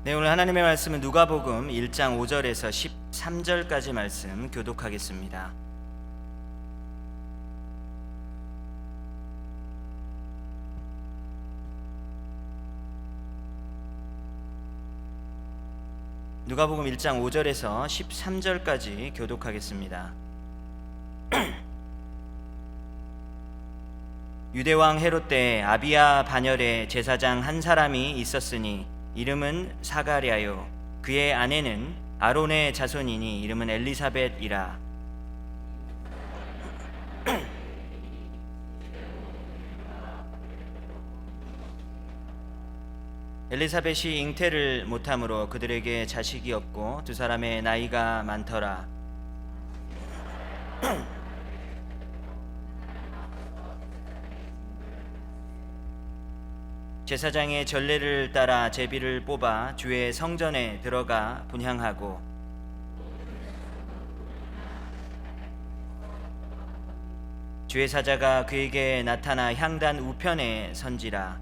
네, 오늘 하나님의 말씀은 누가복음 1장 5절에서 13절까지 말씀 교독하겠습니다. 누가복음 1장 5절에서 13절까지 교독하겠습니다. 유대왕 헤롯 때 아비야 반열에 제사장 한 사람이 있었으니 이름은 사가랴요. 그의 아내는 아론의 자손이니 이름은 엘리사벳이라. 엘리사벳이 잉태를 못함으로 그들에게 자식이 없고 두 사람의 나이가 많더라. 제사장의 전례를 따라 제비를 뽑아 주의 성전에 들어가 분향하고 주의 사자가 그에게 나타나 향단 우편에 선지라.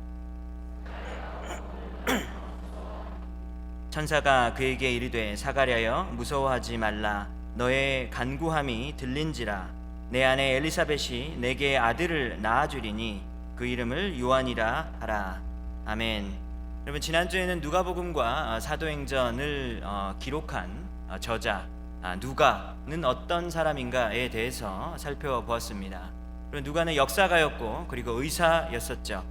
천사가 그에게 이르되 사가랴여 무서워하지 말라. 너의 간구함이 들린지라. 내 아내 엘리사벳이 내게 아들을 낳아주리니 그 이름을 요한이라 하라. 아멘. 여러분, 지난주에는 누가복음과 사도행전을 기록한 저자 누가는 어떤 사람인가에 대해서 살펴보았습니다. 그리고 누가는 역사가였고 그리고 의사였었죠.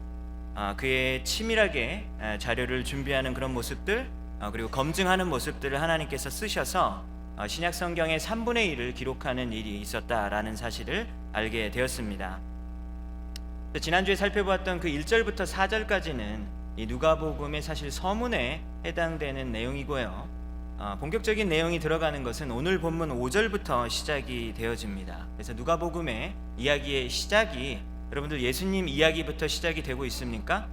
그의 치밀하게 자료를 준비하는 그런 모습들, 그리고 검증하는 모습들을 하나님께서 쓰셔서 신약 성경의 3분의 1을 기록하는 일이 있었다라는 사실을 알게 되었습니다. 지난주에 살펴보았던 그 1절부터 4절까지는 이 누가복음의 사실 서문에 해당되는 내용이고요. 본격적인 내용이 들어가는 것은 오늘 본문 5절부터 시작이 되어집니다. 그래서 누가복음의 이야기의 시작이 여러분들 예수님 이야기부터 시작이 되고 있습니까?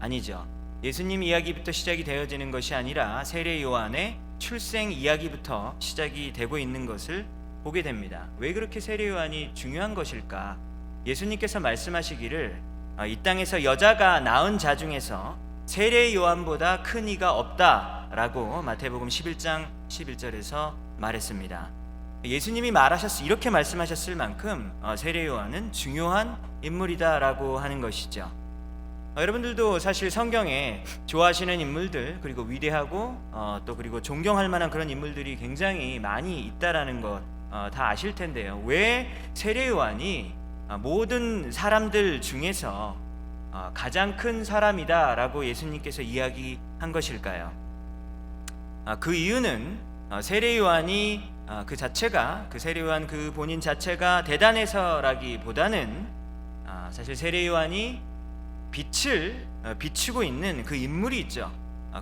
아니죠. 예수님 이야기부터 시작이 되어지는 것이 아니라 세례 요한의 출생 이야기부터 시작이 되고 있는 것을 보게 됩니다. 왜 그렇게 세례 요한이 중요한 것일까? 예수님께서 말씀하시기를 이 땅에서 여자가 낳은 자 중에서 세례 요한보다 큰 이가 없다라고 마태복음 11장 11절에서 말했습니다. 예수님이 이렇게 말씀하셨을 만큼 세례 요한은 중요한 인물이다라고 하는 것이죠. 여러분들도 사실 성경에 좋아하시는 인물들, 그리고 위대하고 또 그리고 존경할 만한 그런 인물들이 굉장히 많이 있다라는 것 다 아실 텐데요. 왜 세례 요한이 모든 사람들 중에서 가장 큰 사람이다라고 예수님께서 이야기한 것일까요? 그 이유는 세례 요한이 그 세례 요한 그 본인 자체가 대단해서라기보다는 사실 세례 요한이 빛을 비추고 있는 그 인물이 있죠.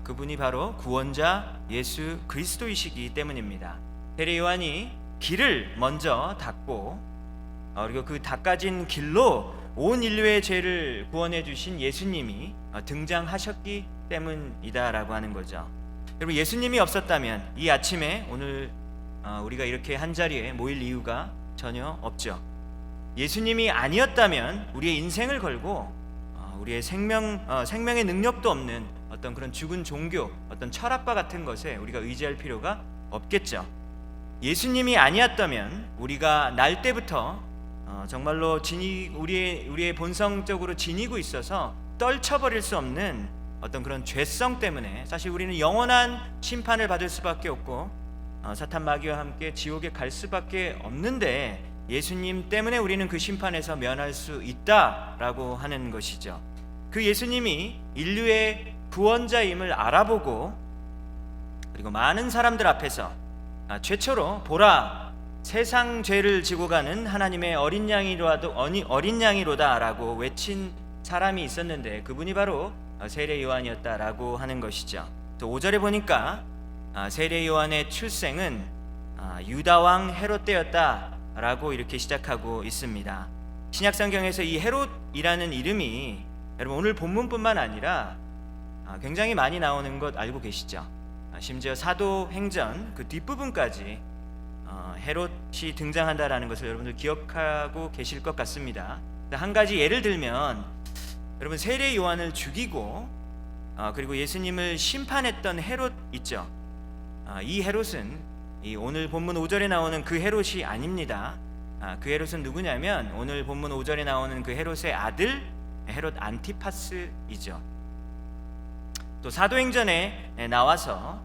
그분이 바로 구원자 예수 그리스도이시기 때문입니다. 세례 요한이 길을 먼저 닫고 그리고 그 닦아진 길로 온 인류의 죄를 구원해 주신 예수님이 등장하셨기 때문이다라고 하는 거죠. 여러분, 예수님이 없었다면 이 아침에 오늘 우리가 이렇게 한자리에 모일 이유가 전혀 없죠. 예수님이 아니었다면 우리의 인생을 걸고 우리의 생명의 능력도 없는 어떤 그런 죽은 종교, 어떤 철학과 같은 것에 우리가 의지할 필요가 없겠죠. 예수님이 아니었다면 우리가 날 때부터 정말로 우리의 본성적으로 지니고 있어서 떨쳐버릴 수 없는 어떤 그런 죄성 때문에 사실 우리는 영원한 심판을 받을 수밖에 없고 사탄 마귀와 함께 지옥에 갈 수밖에 없는데, 예수님 때문에 우리는 그 심판에서 면할 수 있다라고 하는 것이죠. 그 예수님이 인류의 구원자임을 알아보고 그리고 많은 사람들 앞에서 최초로 보라, 세상 죄를 지고 가는 하나님의 어린 양이로다라고 외친 사람이 있었는데 그분이 바로 세례 요한이었다라고 하는 것이죠. 또 5절에 보니까 세례 요한의 출생은 유다 왕 헤롯 때였다라고 이렇게 시작하고 있습니다. 신약 성경에서 이 헤롯이라는 이름이 여러분 오늘 본문뿐만 아니라 굉장히 많이 나오는 것 알고 계시죠? 심지어 사도행전 그 뒷부분까지 헤롯이 등장한다라는 것을 여러분들 기억하고 계실 것 같습니다. 한 가지 예를 들면 여러분 세례 요한을 죽이고 그리고 예수님을 심판했던 헤롯 있죠. 이 헤롯은 오늘 본문 5절에 나오는 그 헤롯이 아닙니다. 그 헤롯은 누구냐면 오늘 본문 5절에 나오는 그 헤롯의 아들 헤롯 안티파스이죠. 또 사도행전에 나와서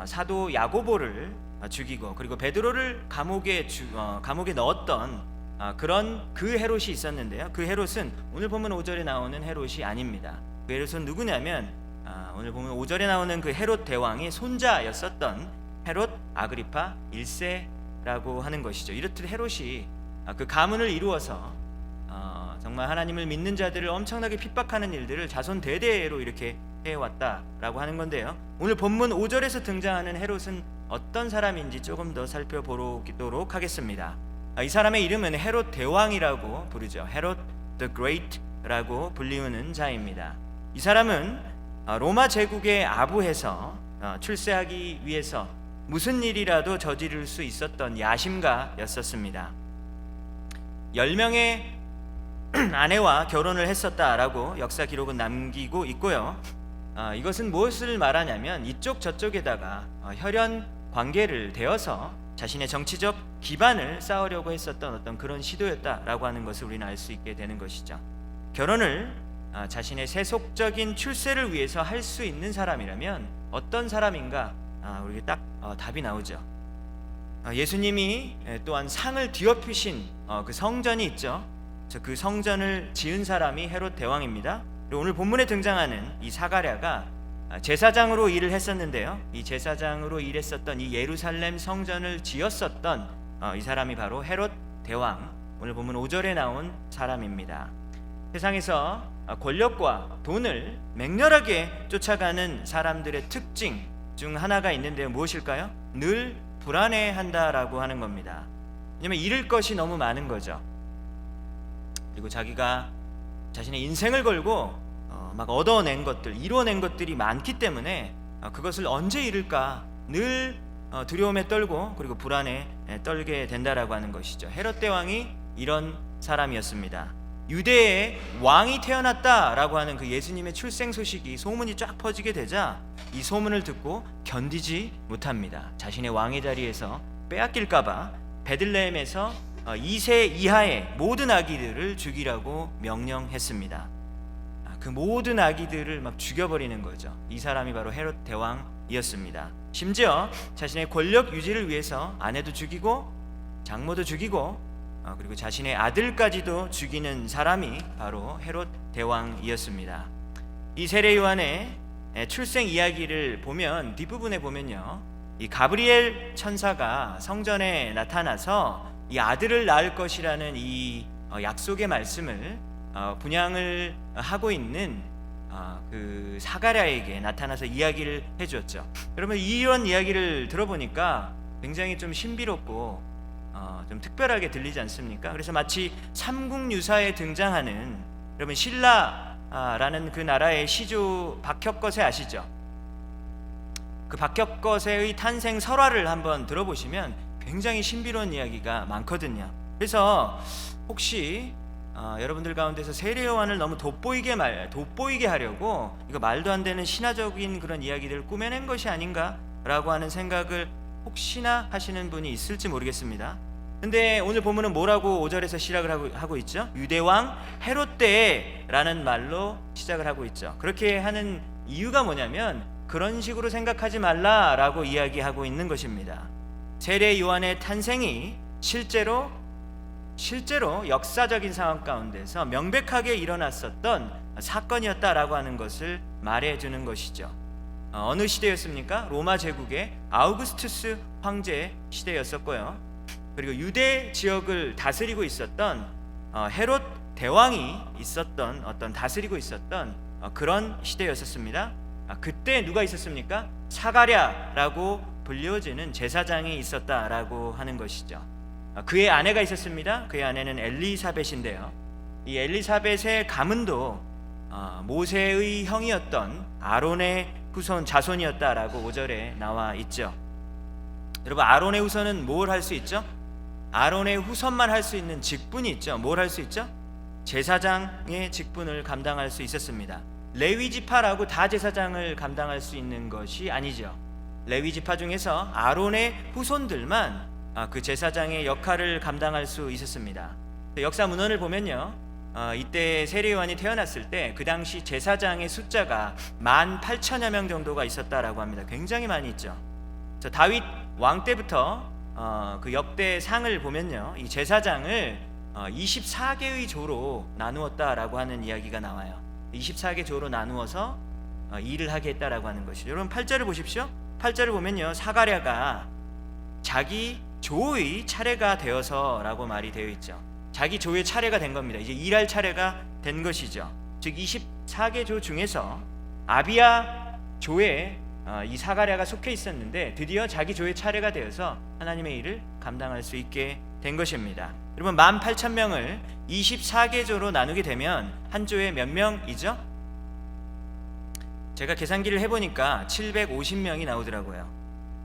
사도 야고보를 죽이고 그리고 베드로를 감옥에 넣었던 그런 그 헤롯이 있었는데요. 그 헤롯은 오늘 본문 5절에 나오는 헤롯이 아닙니다. 그 헤롯은 누구냐면 오늘 보면 5절에 나오는 그 헤롯 대왕의 손자였었던 헤롯 아그리파 1세라고 하는 것이죠. 이렇듯 헤롯이 그 가문을 이루어서 정말 하나님을 믿는 자들을 엄청나게 핍박하는 일들을 자손 대대로 이렇게 해왔다라고 하는 건데요. 오늘 본문 5절에서 등장하는 헤롯은 어떤 사람인지 조금 더 살펴보도록 하겠습니다. 이 사람의 이름은 헤롯 대왕이라고 부르죠. 헤롯 the Great라고 불리우는 자입니다. 이 사람은 로마 제국의 아부에서 출세하기 위해서 무슨 일이라도 저지를 수 있었던 야심가였었습니다. 10명의 아내와 결혼을 했었다라고 역사 기록은 남기고 있고요. 이것은 무엇을 말하냐면 이쪽 저쪽에다가 혈연 관계를 대어서 자신의 정치적 기반을 쌓으려고 했었던 어떤 그런 시도였다라고 하는 것을 우리는 알 수 있게 되는 것이죠. 결혼을 자신의 세속적인 출세를 위해서 할 수 있는 사람이라면 어떤 사람인가 우리에게 딱 답이 나오죠. 예수님이 또한 상을 뒤엎으신 그 성전이 있죠. 그 성전을 지은 사람이 헤롯 대왕입니다. 그리고 오늘 본문에 등장하는 이 사가랴가 제사장으로 일을 했었는데요. 이 제사장으로 일했었던 이 예루살렘 성전을 지었었던 이 사람이 바로 헤롯 대왕, 오늘 본문 5절에 나온 사람입니다. 세상에서 권력과 돈을 맹렬하게 쫓아가는 사람들의 특징 중 하나가 있는데요. 무엇일까요? 늘 불안해한다라고 하는 겁니다. 왜냐하면 잃을 것이 너무 많은 거죠. 그리고 자기가 자신의 인생을 걸고 막 얻어낸 것들, 이뤄낸 것들이 많기 때문에 그것을 언제 잃을까 늘 두려움에 떨고 그리고 불안에 떨게 된다라고 하는 것이죠. 헤롯 대왕이 이런 사람이었습니다. 유대에 왕이 태어났다라고 하는 그 예수님의 출생 소식이 소문이 쫙 퍼지게 되자 이 소문을 듣고 견디지 못합니다. 자신의 왕의 자리에서 빼앗길까봐 베들레헴에서 2세 이하의 모든 아기들을 죽이라고 명령했습니다. 그 모든 아기들을 막 죽여버리는 거죠. 이 사람이 바로 헤롯 대왕이었습니다. 심지어 자신의 권력 유지를 위해서 아내도 죽이고 장모도 죽이고 그리고 자신의 아들까지도 죽이는 사람이 바로 헤롯 대왕이었습니다. 이 세례 요한의 출생 이야기를 보면 뒷부분에 보면요, 이 가브리엘 천사가 성전에 나타나서 이 아들을 낳을 것이라는 이 약속의 말씀을 분양을 하고 있는 그 사가랴에게 나타나서 이야기를 해주었죠. 여러분, 이런 이야기를 들어보니까 굉장히 좀 신비롭고 좀 특별하게 들리지 않습니까? 그래서 마치 삼국유사에 등장하는, 여러분 신라라는 그 나라의 시조 박혁거세 아시죠? 그 박혁거세의 탄생 설화를 한번 들어보시면 굉장히 신비로운 이야기가 많거든요. 그래서 혹시 여러분들 가운데서 세례 요한을 너무 돋보이게 하려고 이거 말도 안 되는 신화적인 그런 이야기들을 꾸며낸 것이 아닌가라고 하는 생각을 혹시나 하시는 분이 있을지 모르겠습니다. 근데 오늘 본문은 뭐라고 5절에서 시작을 하고 있죠? 유대왕 헤롯 때라는 말로 시작을 하고 있죠. 그렇게 하는 이유가 뭐냐면 그런 식으로 생각하지 말라라고 이야기하고 있는 것입니다. 세례 요한의 탄생이 실제로 역사적인 상황 가운데서 명백하게 일어났었던 사건이었다라고 하는 것을 말해주는 것이죠. 어느 시대였습니까? 로마 제국의 아우구스투스 황제 시대였었고요. 그리고 유대 지역을 다스리고 있었던 헤롯 대왕이 있었던 다스리고 있었던 그런 시대였었습니다. 그때 누가 있었습니까? 사가랴라고 불려지는 제사장이 있었다라고 하는 것이죠. 그의 아내가 있었습니다. 그의 아내는 엘리사벳인데요. 이 엘리사벳의 가문도 모세의 형이었던 아론의 후손 자손이었다라고 5절에 나와 있죠. 여러분, 아론의 후손은 뭘 할 수 있죠? 아론의 후손만 할 수 있는 직분이 있죠. 뭘 할 수 있죠? 제사장의 직분을 감당할 수 있었습니다. 레위 지파라고 다 제사장을 감당할 수 있는 것이 아니죠. 레위 지파 중에서 아론의 후손들만 그 제사장의 역할을 감당할 수 있었습니다. 역사 문헌을 보면요, 이때 세례요한이 태어났을 때 그 당시 제사장의 숫자가 18,000여 명 정도가 있었다라고 합니다. 굉장히 많이 있죠. 다윗 왕 때부터 그 역대 상을 보면요, 이 제사장을 24개의 조로 나누었다라고 하는 이야기가 나와요. 24개 조로 나누어서 일을 하게 했다라고 하는 것이죠. 여러분 8절을 보십시오. 8절을 보면요, 사가랴가 자기 조의 차례가 되어서라고 말이 되어 있죠. 자기 조의 차례가 된 겁니다. 이제 일할 차례가 된 것이죠. 즉 24개 조 중에서 아비야 조에 이 사가랴가 속해 있었는데 드디어 자기 조의 차례가 되어서 하나님의 일을 감당할 수 있게 된 것입니다. 여러분 18,000명을 24개 조로 나누게 되면 한 조에 몇 명이죠? 제가 계산기를 해보니까 750명이 나오더라고요.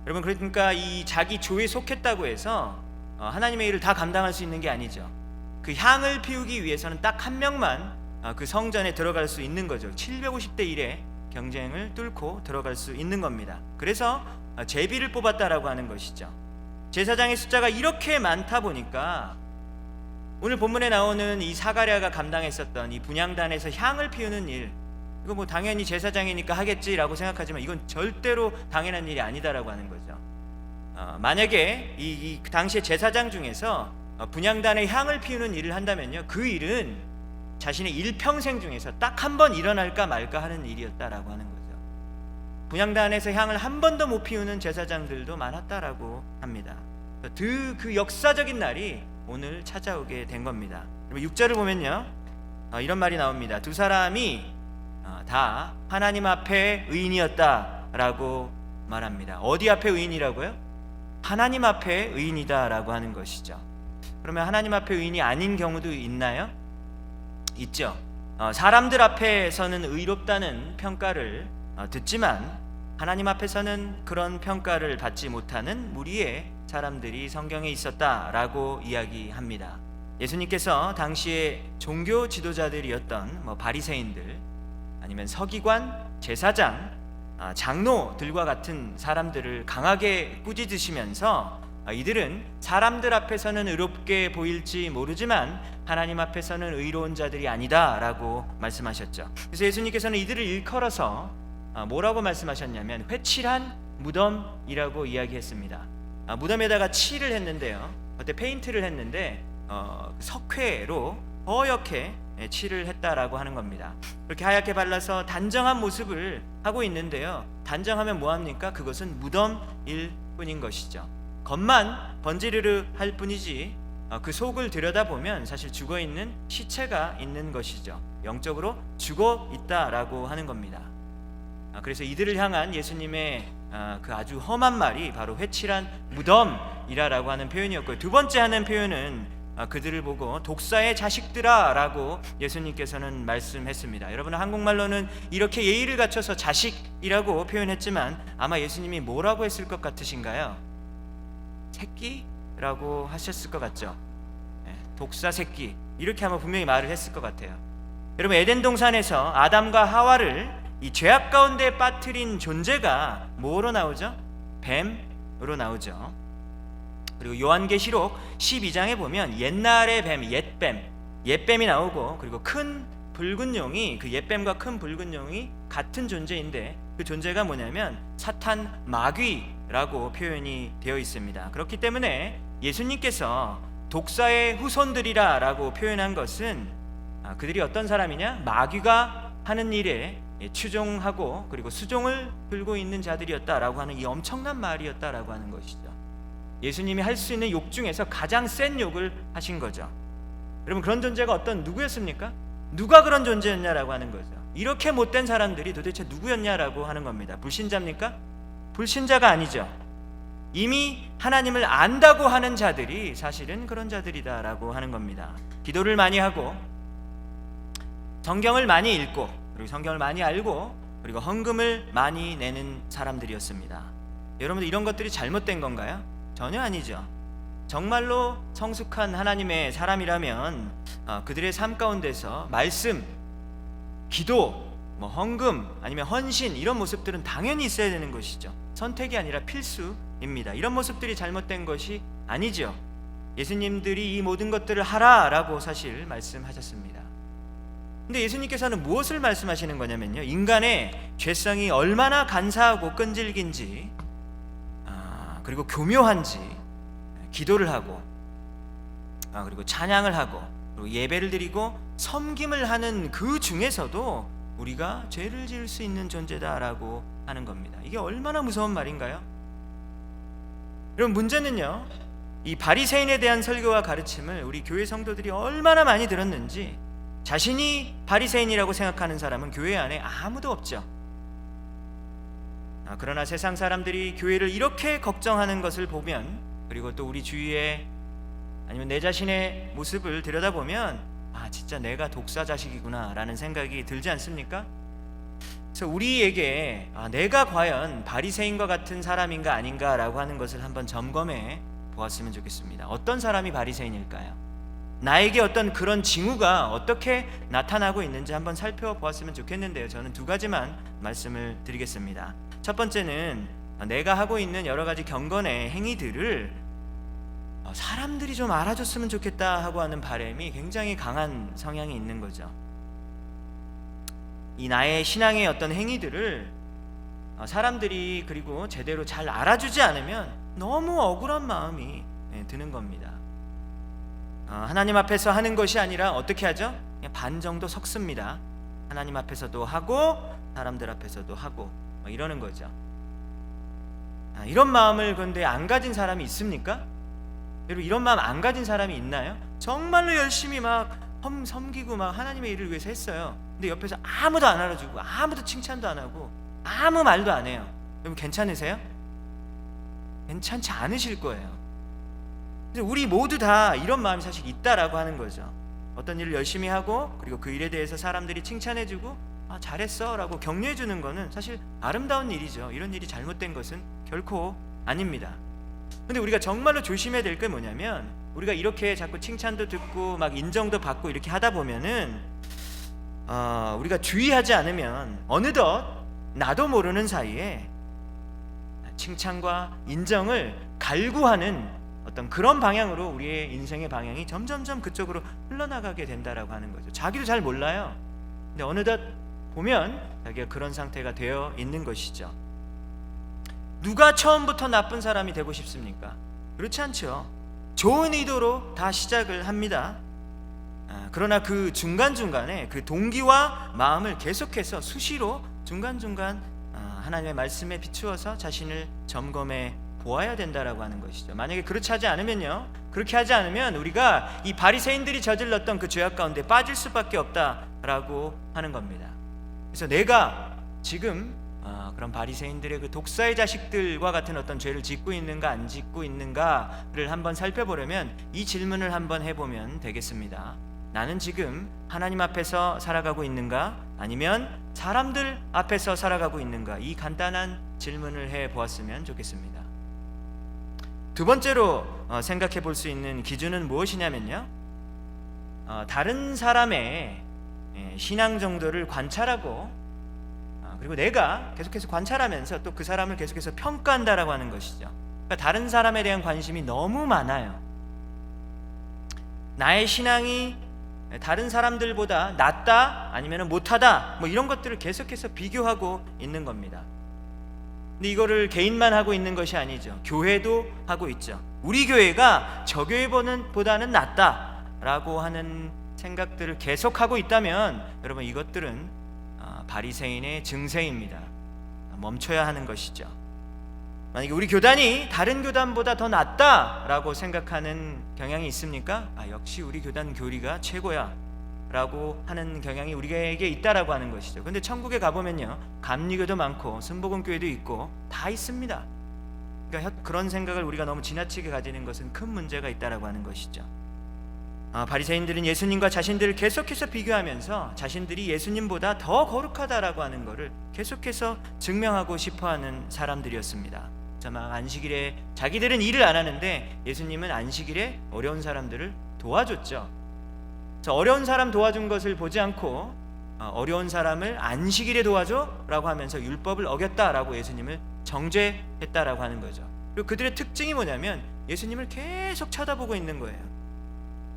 여러분 그러니까 이 자기 조에 속했다고 해서 하나님의 일을 다 감당할 수 있는 게 아니죠. 그 향을 피우기 위해서는 딱 한 명만 그 성전에 들어갈 수 있는 거죠. 750대 1의 경쟁을 뚫고 들어갈 수 있는 겁니다. 그래서 제비를 뽑았다라고 하는 것이죠. 제사장의 숫자가 이렇게 많다 보니까 오늘 본문에 나오는 이 사가랴가 감당했었던 이 분향단에서 향을 피우는 일, 이거 뭐 당연히 제사장이니까 하겠지라고 생각하지만 이건 절대로 당연한 일이 아니다라고 하는 거죠. 만약에 이 당시의 제사장 중에서 분향단의 향을 피우는 일을 한다면요, 그 일은 자신의 일평생 중에서 딱 한 번 일어날까 말까 하는 일이었다라고 하는 거죠. 분향단에서 향을 한 번도 못 피우는 제사장들도 많았다라고 합니다. 그 역사적인 날이 오늘 찾아오게 된 겁니다. 6절을 보면요, 이런 말이 나옵니다. 두 사람이 다 하나님 앞에 의인이었다라고 말합니다. 어디 앞에 의인이라고요? 하나님 앞에 의인이다라고 하는 것이죠. 그러면 하나님 앞에 의인이 아닌 경우도 있나요? 있죠. 사람들 앞에서는 의롭다는 평가를 듣지만 하나님 앞에서는 그런 평가를 받지 못하는 무리의 사람들이 성경에 있었다라고 이야기합니다. 예수님께서 당시에 종교 지도자들이었던 바리새인들, 아니면 서기관, 제사장, 장로들과 같은 사람들을 강하게 꾸짖으시면서 이들은 사람들 앞에서는 의롭게 보일지 모르지만 하나님 앞에서는 의로운 자들이 아니다라고 말씀하셨죠. 그래서 예수님께서는 이들을 일컬어서 뭐라고 말씀하셨냐면 회칠한 무덤이라고 이야기했습니다. 무덤에다가 칠을 했는데요, 그때 페인트를 했는데 석회로 허옇게 칠을 했다라고 하는 겁니다. 그렇게 하얗게 발라서 단정한 모습을 하고 있는데요, 단정하면 뭐합니까? 그것은 무덤일 뿐인 것이죠. 겉만 번지르르 할 뿐이지 그 속을 들여다보면 사실 죽어있는 시체가 있는 것이죠. 영적으로 죽어 있다라고 하는 겁니다. 그래서 이들을 향한 예수님의 그 아주 험한 말이 바로 회칠한 무덤이라고 하는 표현이었고요. 두 번째 하는 표현은 그들을 보고 독사의 자식들아 라고 예수님께서는 말씀했습니다. 여러분 한국말로는 이렇게 예의를 갖춰서 자식이라고 표현했지만 아마 예수님이 뭐라고 했을 것 같으신가요? 새끼라고 하셨을 것 같죠? 독사 새끼, 이렇게 아마 분명히 말을 했을 것 같아요. 여러분 에덴 동산에서 아담과 하와를 이 죄악 가운데 빠뜨린 존재가 뭐로 나오죠? 뱀으로 나오죠. 그리고 요한계시록 12장에 보면 옛날의 뱀, 옛뱀이 나오고, 그리고 큰 붉은 용이, 그 옛뱀과 큰 붉은 용이 같은 존재인데 그 존재가 뭐냐면 사탄 마귀라고 표현이 되어 있습니다. 그렇기 때문에 예수님께서 독사의 후손들이라 라고 표현한 것은 그들이 어떤 사람이냐? 마귀가 하는 일에 추종하고 그리고 수종을 들고 있는 자들이었다라고 하는 이 엄청난 말이었다라고 하는 것이죠. 예수님이 할 수 있는 욕 중에서 가장 센 욕을 하신 거죠. 여러분 그런 존재가 어떤 누구였습니까? 누가 그런 존재였냐라고 하는 거죠. 이렇게 못된 사람들이 도대체 누구였냐라고 하는 겁니다. 불신자입니까? 불신자가 아니죠. 이미 하나님을 안다고 하는 자들이 사실은 그런 자들이다라고 하는 겁니다. 기도를 많이 하고 성경을 많이 읽고 그리고 성경을 많이 알고 그리고 헌금을 많이 내는 사람들이었습니다. 여러분들 이런 것들이 잘못된 건가요? 전혀 아니죠. 정말로 성숙한 하나님의 사람이라면 그들의 삶 가운데서 말씀, 기도, 뭐 헌금 아니면 헌신 이런 모습들은 당연히 있어야 되는 것이죠. 선택이 아니라 필수입니다. 이런 모습들이 잘못된 것이 아니죠. 예수님들이 이 모든 것들을 하라라고 사실 말씀하셨습니다. 근데 예수님께서는 무엇을 말씀하시는 거냐면요, 인간의 죄성이 얼마나 간사하고 끈질긴지, 그리고 교묘한지, 기도를 하고, 그리고 찬양을 하고, 그리고 예배를 드리고 섬김을 하는 그 중에서도 우리가 죄를 지을 수 있는 존재다라고 하는 겁니다. 이게 얼마나 무서운 말인가요? 여러분, 문제는요, 이 바리새인에 대한 설교와 가르침을 우리 교회 성도들이 얼마나 많이 들었는지, 자신이 바리새인이라고 생각하는 사람은 교회 안에 아무도 없죠. 그러나 세상 사람들이 교회를 이렇게 걱정하는 것을 보면, 그리고 또 우리 주위에 아니면 내 자신의 모습을 들여다보면, 진짜 내가 독사 자식이구나 라는 생각이 들지 않습니까? 그래서 우리에게 내가 과연 바리새인과 같은 사람인가 아닌가 라고 하는 것을 한번 점검해 보았으면 좋겠습니다. 어떤 사람이 바리새인일까요? 나에게 어떤 그런 징후가 어떻게 나타나고 있는지 한번 살펴보았으면 좋겠는데요, 저는 두 가지만 말씀을 드리겠습니다. 첫 번째는 내가 하고 있는 여러 가지 경건의 행위들을 사람들이 좀 알아줬으면 좋겠다 하고 하는 바람이 굉장히 강한 성향이 있는 거죠. 이 나의 신앙의 어떤 행위들을 사람들이 그리고 제대로 잘 알아주지 않으면 너무 억울한 마음이 드는 겁니다. 하나님 앞에서 하는 것이 아니라 어떻게 하죠? 그냥 반 정도 섞습니다. 하나님 앞에서도 하고 사람들 앞에서도 하고 이러는 거죠. 이런 마음을 근데 안 가진 사람이 있습니까? 여러분, 이런 마음 안 가진 사람이 있나요? 정말로 열심히 막 섬기고 막 하나님의 일을 위해서 했어요. 근데 옆에서 아무도 안 알아주고 아무도 칭찬도 안 하고 아무 말도 안 해요. 여러분, 괜찮으세요? 괜찮지 않으실 거예요. 그래서 우리 모두 다 이런 마음이 사실 있다라고 하는 거죠. 어떤 일을 열심히 하고 그리고 그 일에 대해서 사람들이 칭찬해주고 잘했어 라고 격려해주는 거는 사실 아름다운 일이죠. 이런 일이 잘못된 것은 결코 아닙니다. 근데 우리가 정말로 조심해야 될 게 뭐냐면, 우리가 이렇게 자꾸 칭찬도 듣고 막 인정도 받고 이렇게 하다 보면은 우리가 주의하지 않으면 어느덧 나도 모르는 사이에 칭찬과 인정을 갈구하는 어떤 그런 방향으로 우리의 인생의 방향이 점점점 그쪽으로 흘러나가게 된다라고 하는 거죠. 자기도 잘 몰라요. 근데 어느덧 보면 자기가 그런 상태가 되어 있는 것이죠. 누가 처음부터 나쁜 사람이 되고 싶습니까? 그렇지 않죠. 좋은 의도로 다 시작을 합니다. 그러나 그 중간중간에 그 동기와 마음을 계속해서 수시로 중간중간 하나님의 말씀에 비추어서 자신을 점검해 보아야 된다라고 하는 것이죠. 만약에 그렇게 하지 않으면 우리가 이 바리새인들이 저질렀던 그 죄악 가운데 빠질 수밖에 없다라고 하는 겁니다. 그래서 내가 지금 그런 바리새인들의 그 독사의 자식들과 같은 어떤 죄를 짓고 있는가 안 짓고 있는가를 한번 살펴보려면 이 질문을 한번 해보면 되겠습니다. 나는 지금 하나님 앞에서 살아가고 있는가 아니면 사람들 앞에서 살아가고 있는가? 이 간단한 질문을 해보았으면 좋겠습니다. 두 번째로 생각해 볼 수 있는 기준은 무엇이냐면요, 다른 사람의 신앙 정도를 관찰하고 그리고 내가 계속해서 관찰하면서 또 그 사람을 계속해서 평가한다라고 하는 것이죠. 그러니까 다른 사람에 대한 관심이 너무 많아요. 나의 신앙이 다른 사람들보다 낫다 아니면 못하다 이런 것들을 계속해서 비교하고 있는 겁니다. 근데 이거를 개인만 하고 있는 것이 아니죠. 교회도 하고 있죠. 우리 교회가 저 교회보다는 낫다라고 하는 생각들을 계속하고 있다면 여러분, 이것들은 바리새인의 증세입니다. 멈춰야 하는 것이죠. 만약에 우리 교단이 다른 교단보다 더 낫다라고 생각하는 경향이 있습니까? 역시 우리 교단 교리가 최고야 라고 하는 경향이 우리에게 있다라고 하는 것이죠. 근데 천국에 가보면요, 감리교도 많고 순복음교회도 있고 다 있습니다. 그러니까 그런 생각을 우리가 너무 지나치게 가지는 것은 큰 문제가 있다라고 하는 것이죠. 바리새인들은 예수님과 자신들을 계속해서 비교하면서 자신들이 예수님보다 더 거룩하다라고 하는 것을 계속해서 증명하고 싶어하는 사람들이었습니다. 막 안식일에 자기들은 일을 안 하는데 예수님은 안식일에 어려운 사람들을 도와줬죠. 어려운 사람 도와준 것을 보지 않고 어려운 사람을 안식일에 도와줘 라고 하면서 율법을 어겼다라고 예수님을 정죄했다라고 하는 거죠. 그리고 그들의 특징이 뭐냐면 예수님을 계속 쳐다보고 있는 거예요.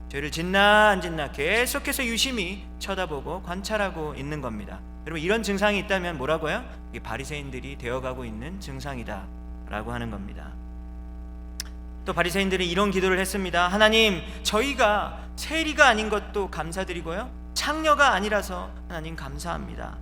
죄를 짓나 안 짓나 계속해서 유심히 쳐다보고 관찰하고 있는 겁니다. 여러분, 이런 증상이 있다면 뭐라고요? 이게 바리새인들이 되어가고 있는 증상이다 라고 하는 겁니다. 또 바리새인들은 이런 기도를 했습니다. 하나님, 저희가 세리가 아닌 것도 감사드리고요, 창녀가 아니라서 하나님 감사합니다.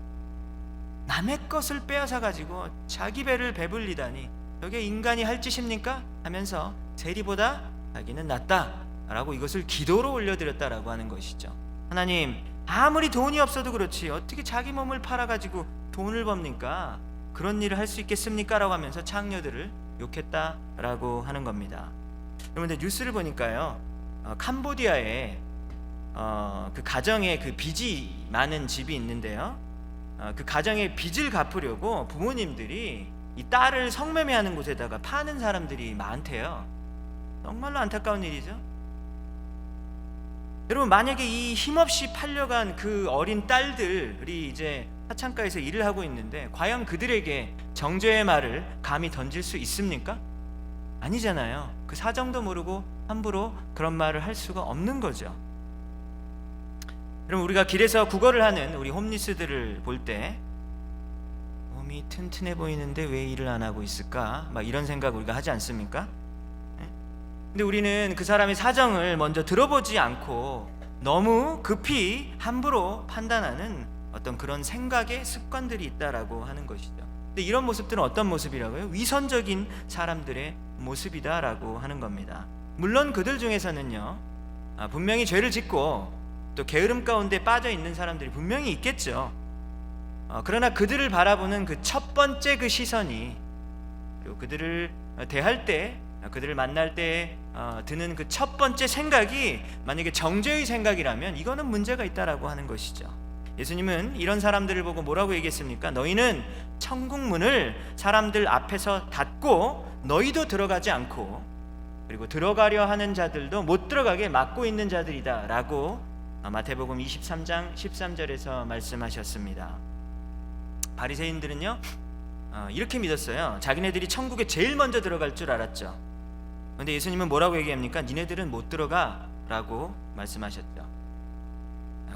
남의 것을 빼앗아 가지고 자기 배를 배불리다니 저게 인간이 할 짓입니까? 하면서 세리보다 자기는 낫다 라고 이것을 기도로 올려드렸다라고 하는 것이죠. 하나님, 아무리 돈이 없어도 그렇지 어떻게 자기 몸을 팔아가지고 돈을 법니까? 그런 일을 할 수 있겠습니까? 라고 하면서 창녀들을 욕했다라고 하는 겁니다. 여러분들, 뉴스를 보니까요, 캄보디아에 그 가정에 그 빚이 많은 집이 있는데요, 그 가정의 빚을 갚으려고 부모님들이 이 딸을 성매매하는 곳에다가 파는 사람들이 많대요. 정말로 안타까운 일이죠. 여러분, 만약에 이 힘없이 팔려간 그 어린 딸들이 이제 하창가에서 일을 하고 있는데 과연 그들에게 정죄의 말을 감히 던질 수 있습니까? 아니잖아요. 그 사정도 모르고 함부로 그런 말을 할 수가 없는 거죠. 여러분, 우리가 길에서 구걸을 하는 우리 홈리스들을 볼 때 몸이 튼튼해 보이는데 왜 일을 안 하고 있을까? 막 이런 생각 우리가 하지 않습니까? 근데 우리는 그 사람의 사정을 먼저 들어보지 않고 너무 급히 함부로 판단하는 어떤 그런 생각의 습관들이 있다라고 하는 것이죠. 근데 이런 모습들은 어떤 모습이라고요? 위선적인 사람들의 모습이다라고 하는 겁니다. 물론 그들 중에서는요, 분명히 죄를 짓고 또 게으름 가운데 빠져 있는 사람들이 분명히 있겠죠. 그러나 그들을 바라보는 그 첫 번째 그 시선이, 그리고 그들을 대할 때, 그들을 만날 때 드는 그 첫 번째 생각이 만약에 정죄의 생각이라면 이거는 문제가 있다라고 하는 것이죠. 예수님은 이런 사람들을 보고 뭐라고 얘기했습니까? 너희는 천국 문을 사람들 앞에서 닫고 너희도 들어가지 않고, 그리고 들어가려 하는 자들도 못 들어가게 막고 있는 자들이다 라고 마태복음 23장 13절에서 말씀하셨습니다. 바리새인들은요, 이렇게 믿었어요. 자기네들이 천국에 제일 먼저 들어갈 줄 알았죠. 그런데 예수님은 뭐라고 얘기합니까? 니네들은 못 들어가 라고 말씀하셨죠.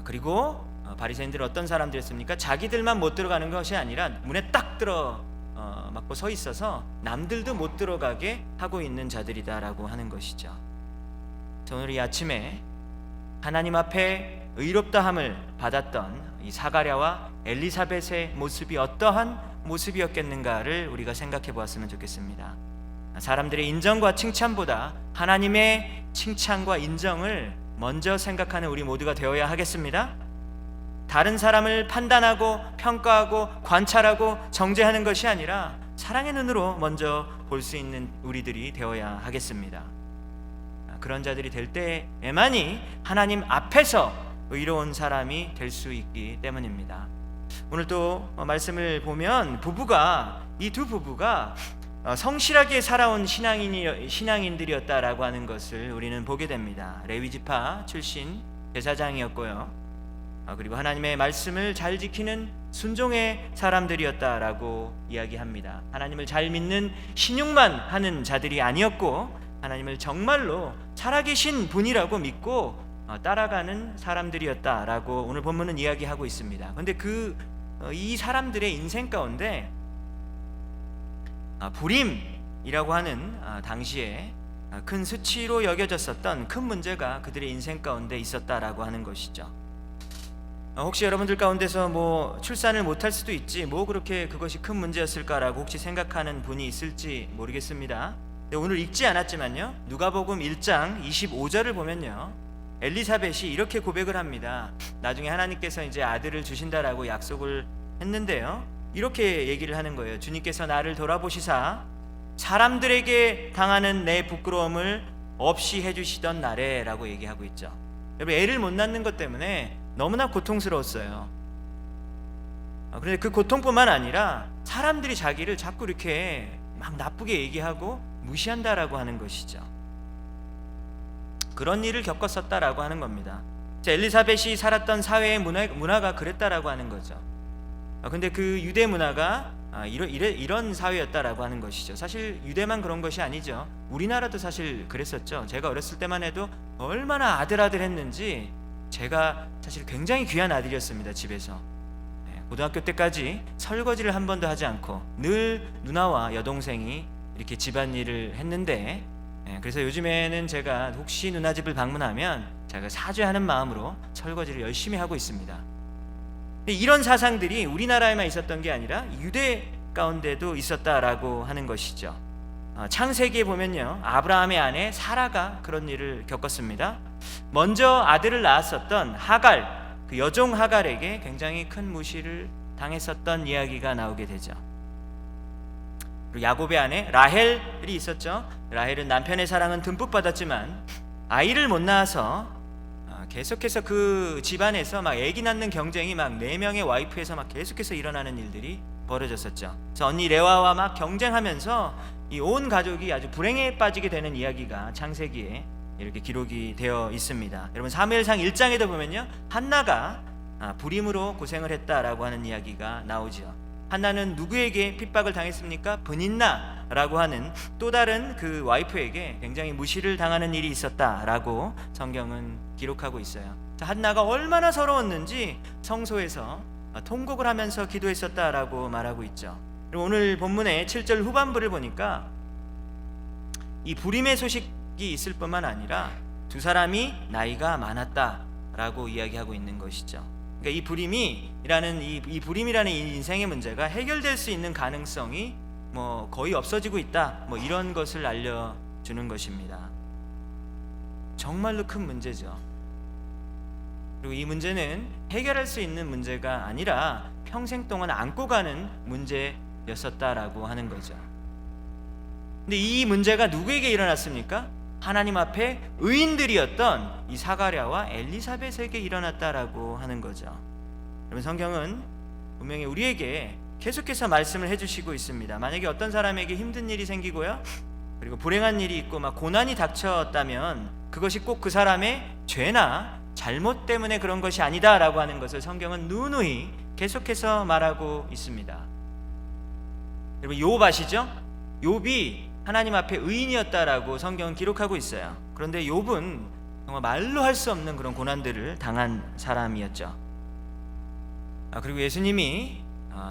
그리고 바리새인들은 어떤 사람들이었습니까? 자기들만 못 들어가는 것이 아니라 문에 딱 막고 서 있어서 남들도 못 들어가게 하고 있는 자들이다라고 하는 것이죠. 오늘 이 아침에 하나님 앞에 의롭다함을 받았던 이 사가랴와 엘리사벳의 모습이 어떠한 모습이었겠는가를 우리가 생각해 보았으면 좋겠습니다. 사람들의 인정과 칭찬보다 하나님의 칭찬과 인정을 먼저 생각하는 우리 모두가 되어야 하겠습니다. 다른 사람을 판단하고 평가하고 관찰하고 정죄하는 것이 아니라 사랑의 눈으로 먼저 볼 수 있는 우리들이 되어야 하겠습니다. 그런 자들이 될 때에만이 하나님 앞에서 의로운 사람이 될 수 있기 때문입니다. 오늘 또 말씀을 보면 이 두 부부가 성실하게 살아온 신앙인들이었다라고 하는 것을 우리는 보게 됩니다. 레위지파 출신 제사장이었고요, 그리고 하나님의 말씀을 잘 지키는 순종의 사람들이었다라고 이야기합니다. 하나님을 잘 믿는 신용만 하는 자들이 아니었고 하나님을 정말로 살아계신 분이라고 믿고 따라가는 사람들이었다라고 오늘 본문은 이야기하고 있습니다. 그런데 이 사람들의 인생 가운데 불임이라고 하는 당시에 큰 수치로 여겨졌었던 큰 문제가 그들의 인생 가운데 있었다라고 하는 것이죠. 혹시 여러분들 가운데서 출산을 못할 수도 있지 그렇게 그것이 큰 문제였을까라고 혹시 생각하는 분이 있을지 모르겠습니다. 오늘 읽지 않았지만요, 누가복음 1장 25절을 보면요, 엘리사벳이 이렇게 고백을 합니다. 나중에 하나님께서 이제 아들을 주신다라고 약속을 했는데요, 이렇게 얘기를 하는 거예요. 주님께서 나를 돌아보시사 사람들에게 당하는 내 부끄러움을 없이 해주시던 날에 라고 얘기하고 있죠. 여러분, 애를 못 낳는 것 때문에 너무나 고통스러웠어요. 그런데 그 고통뿐만 아니라 사람들이 자기를 자꾸 이렇게 막 나쁘게 얘기하고 무시한다라고 하는 것이죠. 그런 일을 겪었었다라고 하는 겁니다. 엘리사벳이 살았던 사회의 문화가 그랬다라고 하는 거죠. 근데 그 유대 문화가 이런 사회였다라고 하는 것이죠. 사실 유대만 그런 것이 아니죠. 우리나라도 사실 그랬었죠. 제가 어렸을 때만 해도 얼마나 아들했는지, 제가 사실 굉장히 귀한 아들이었습니다. 집에서 고등학교 때까지 설거지를 한 번도 하지 않고 늘 누나와 여동생이 이렇게 집안일을 했는데, 그래서 요즘에는 제가 혹시 누나 집을 방문하면 제가 사죄하는 마음으로 설거지를 열심히 하고 있습니다. 이런 사상들이 우리나라에만 있었던 게 아니라 유대 가운데도 있었다라고 하는 것이죠. 창세기에 보면요, 아브라함의 아내 사라가 그런 일을 겪었습니다. 먼저 아들을 낳았었던 하갈, 그 여종 하갈에게 굉장히 큰 무시를 당했었던 이야기가 나오게 되죠. 그리고 야곱의 아내 라헬이 있었죠. 라헬은 남편의 사랑은 듬뿍 받았지만 아이를 못 낳아서 계속해서 그 집안에서 막 아기 낳는 경쟁이 막 4명의 와이프에서 막 계속해서 일어나는 일들이 벌어졌었죠. 그래서 언니 레와와 막 경쟁하면서 이 온 가족이 아주 불행에 빠지게 되는 이야기가 창세기에 이렇게 기록이 되어 있습니다. 여러분 사무엘상 1장에도 보면요, 한나가 불임으로 고생을 했다라고 하는 이야기가 나오죠. 한나는 누구에게 핍박을 당했습니까? 브닌나라고 하는 또 다른 그 와이프에게 굉장히 무시를 당하는 일이 있었다라고 성경은 기록하고 있어요. 한나가 얼마나 서러웠는지 성소에서 통곡을 하면서 기도했었다라고 말하고 있죠. 그리고 오늘 본문의 7절 후반부를 보니까 이 불임의 소식이 있을 뿐만 아니라 두 사람이 나이가 많았다라고 이야기하고 있는 것이죠. 그러니까 이 불임이라는 이 인생의 문제가 해결될 수 있는 가능성이 거의 없어지고 있다, 이런 것을 알려주는 것입니다. 정말로 큰 문제죠. 그리고 이 문제는 해결할 수 있는 문제가 아니라 평생 동안 안고 가는 문제였었다라고 하는 거죠. 근데 이 문제가 누구에게 일어났습니까? 하나님 앞에 의인들이었던 이 사가랴와 엘리사벳에게 일어났다라고 하는 거죠. 여러분 성경은 분명히 우리에게 계속해서 말씀을 해주시고 있습니다. 만약에 어떤 사람에게 힘든 일이 생기고요, 그리고 불행한 일이 있고 막 고난이 닥쳤다면 그것이 꼭 그 사람의 죄나 잘못 때문에 그런 것이 아니다라고 하는 것을 성경은 누누이 계속해서 말하고 있습니다. 여러분 욥 아시죠? 욥이 하나님 앞에 의인이었다라고 성경은 기록하고 있어요. 그런데 욥은 정말 말로 할 수 없는 그런 고난들을 당한 사람이었죠. 그리고 예수님이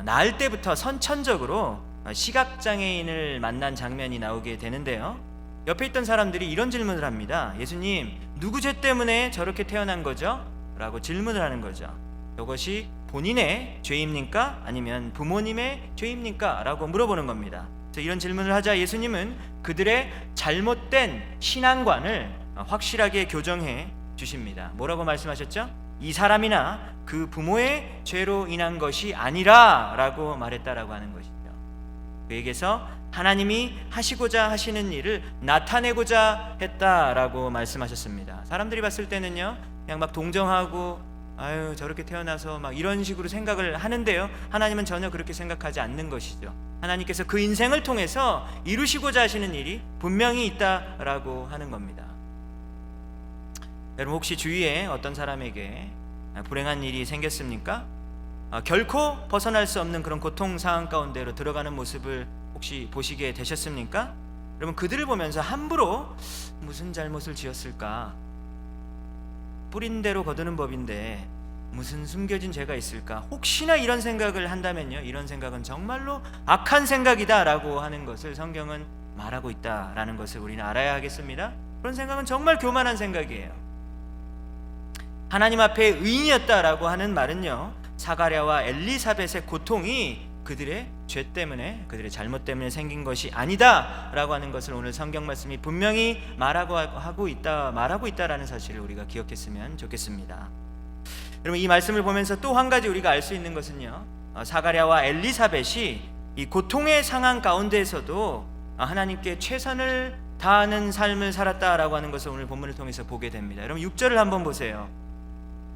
낳을 때부터 선천적으로 시각장애인을 만난 장면이 나오게 되는데요, 옆에 있던 사람들이 이런 질문을 합니다. 예수님, 누구 죄 때문에 저렇게 태어난 거죠? 라고 질문을 하는 거죠. 이것이 본인의 죄입니까? 아니면 부모님의 죄입니까? 라고 물어보는 겁니다. 그래서 이런 질문을 하자 예수님은 그들의 잘못된 신앙관을 확실하게 교정해 주십니다. 뭐라고 말씀하셨죠? 이 사람이나 그 부모의 죄로 인한 것이 아니라 라고 말했다라고 하는 것이죠. 그에게서 하나님이 하시고자 하시는 일을 나타내고자 했다라고 말씀하셨습니다. 사람들이 봤을 때는요, 그냥 막 동정하고 아유 저렇게 태어나서 막 이런 식으로 생각을 하는데요, 하나님은 전혀 그렇게 생각하지 않는 것이죠. 하나님께서 그 인생을 통해서 이루시고자 하시는 일이 분명히 있다라고 하는 겁니다. 여러분 혹시 주위에 어떤 사람에게 불행한 일이 생겼습니까? 결코 벗어날 수 없는 그런 고통 상황 가운데로 들어가는 모습을 혹시 보시게 되셨습니까? 여러분 그들을 보면서 함부로 무슨 잘못을 지었을까? 뿌린 대로 거두는 법인데 무슨 숨겨진 죄가 있을까? 혹시나 이런 생각을 한다면요, 이런 생각은 정말로 악한 생각이다 라고 하는 것을 성경은 말하고 있다라는 것을 우리는 알아야 하겠습니다. 그런 생각은 정말 교만한 생각이에요. 하나님 앞에 의인이었다라고 하는 말은요, 사가랴와 엘리사벳의 고통이 그들의 죄 때문에, 그들의 잘못 때문에 생긴 것이 아니다 라고 하는 것을 오늘 성경 말씀이 분명히 말하고 있다라는 사실을 우리가 기억했으면 좋겠습니다. 여러분 이 말씀을 보면서 또 한 가지 우리가 알 수 있는 것은요, 사가랴와 엘리사벳이 이 고통의 상황 가운데에서도 하나님께 최선을 다하는 삶을 살았다라고 하는 것을 오늘 본문을 통해서 보게 됩니다. 여러분 6절을 한번 보세요.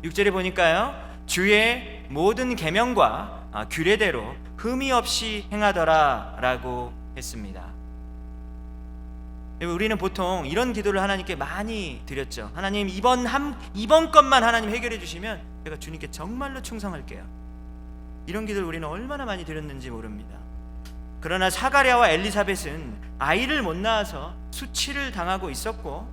6절에 보니까요, 주의 모든 계명과 규례대로 흠이 없이 행하더라 라고 했습니다. 우리는 보통 이런 기도를 하나님께 많이 드렸죠. 하나님, 이번 것만 하나님 해결해 주시면 제가 주님께 정말로 충성할게요. 이런 기도를 우리는 얼마나 많이 드렸는지 모릅니다. 그러나 사가랴와 엘리사벳은 아이를 못 낳아서 수치를 당하고 있었고,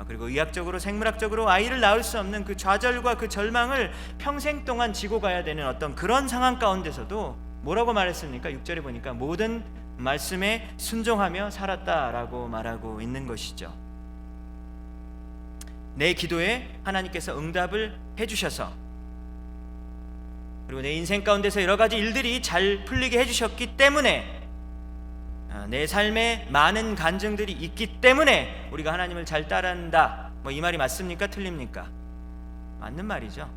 그리고 의학적으로 생물학적으로 아이를 낳을 수 없는 그 좌절과 그 절망을 평생 동안 지고 가야 되는 어떤 그런 상황 가운데서도 뭐라고 말했습니까? 6절에 보니까 모든 말씀에 순종하며 살았다라고 말하고 있는 것이죠. 내 기도에 하나님께서 응답을 해주셔서, 그리고 내 인생 가운데서 여러 가지 일들이 잘 풀리게 해주셨기 때문에, 내 삶에 많은 간증들이 있기 때문에 우리가 하나님을 잘 따른다. 이 말이 맞습니까? 틀립니까? 맞는 말이죠.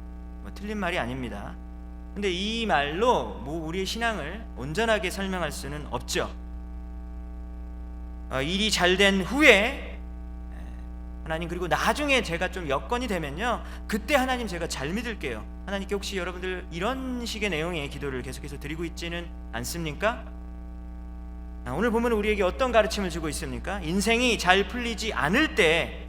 틀린 말이 아닙니다. 근데 이 말로 우리의 신앙을 온전하게 설명할 수는 없죠. 일이 잘 된 후에 하나님, 그리고 나중에 제가 좀 여건이 되면요, 그때 하나님 제가 잘 믿을게요. 하나님께 혹시 여러분들 이런 식의 내용의 기도를 계속해서 드리고 있지는 않습니까? 오늘 보면 우리에게 어떤 가르침을 주고 있습니까? 인생이 잘 풀리지 않을 때,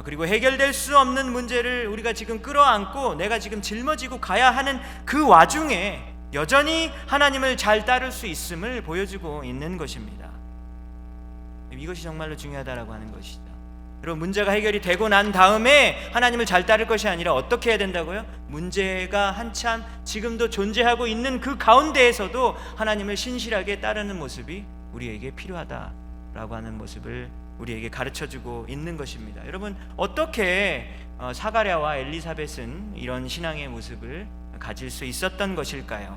그리고 해결될 수 없는 문제를 우리가 지금 끌어안고 내가 지금 짊어지고 가야 하는 그 와중에 여전히 하나님을 잘 따를 수 있음을 보여주고 있는 것입니다. 이것이 정말로 중요하다라고 하는 것이죠. 여러분, 문제가 해결이 되고 난 다음에 하나님을 잘 따를 것이 아니라 어떻게 해야 된다고요? 문제가 한참 지금도 존재하고 있는 그 가운데에서도 하나님을 신실하게 따르는 모습이 우리에게 필요하다라고 하는 모습을 우리에게 가르쳐주고 있는 것입니다. 여러분, 어떻게 사가랴와 엘리사벳은 이런 신앙의 모습을 가질 수 있었던 것일까요?